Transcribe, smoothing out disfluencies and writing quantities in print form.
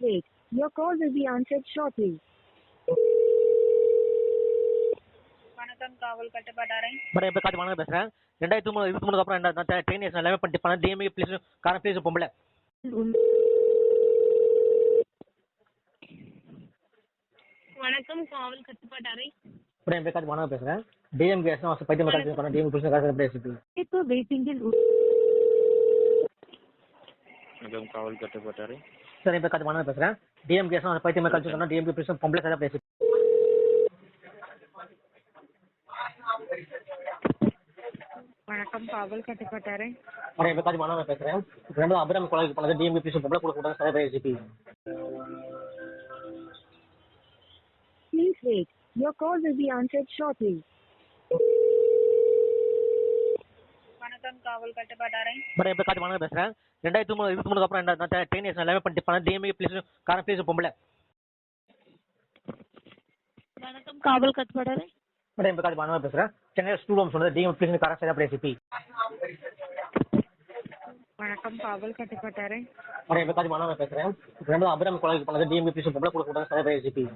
wait. Your call will be answered shortly. வணக்கம் காவல் கட்டுப்பாட்டாரை. Madam இப்போ காட்டு வாங்க பேசுகிறேன். 2023 அப்புறம் நான் ட்ரெயின் எல்லாமே பண்ணிட்டு பண்ணேன். டிஎம்ஏ ப்ளீஸ் காரம் ப்ளீஸ் பொம்பளை. வணக்கம் காவல் கட்டுப்பாட்டாரை. மேடம் இப்போ காட்டு வாங்க பேசுகிறேன். டிஎம்கே பைத்தியம் கால் பண்ண டிஎம்ஏ ப்ளீஸ் காரம் ப்ளீஸ். இப்போ வெயிட்டிங்கில் வணக்கம் காவல் கட்டுப்பாட்டாரை. சார் இப்போ காட்டு வாங்க பேசுகிறேன். டிஎம்கே பைத்தியம் கால் பண்ண டிஎம்ஏ ப்ளீஸ் பொம்பளை சார் ப்ளீஸ். வணக்கம் காவல் கட்டுப்பாட்டாரை. மேடம் இப்போ காட்டு வாங்க பேசுகிறேன். அபிராமி கொலைக்கு பண்ணது டிஎம்ஏ ப்ளீஸ் பொம்பளை கூட கூட sir please. Please wait. Your call will be answered shortly. வணக்கம் காவல் கட்டுப்பாட்டாரை. மேடம் இப்போ காட்டு வாங்க பேசுகிறேன். 2023 அப்புறம் நான் ட்ரெயின் எல்லாமே பண்ணிட்டு பண்ணேன். டிஎம்ஏ ப்ளீஸ் காரம் ப்ளீஸ் பொம்பளை. வணக்கம் காவல் கட்டுப்பாட்டாரை. மேடம் இப்போ காட்டு வாங்க பேசுகிறேன். சென்னை ஸ்டூடெண்ட் சொன்னது டிஎம்ஏ ப்ளீஸ் காரம் சார் ப்ளீஸ். வணக்கம் காவல் கட்டுப்பாட்டாரை. மேடம் இப்போ காட்டு வாங்க பேசுகிறேன். அபிராமி கொலைக்கு பண்ணது டிஎம்ஏ ப்ளீஸ் பொம்பளை கூட கூட சார் ப்ளீஸ்.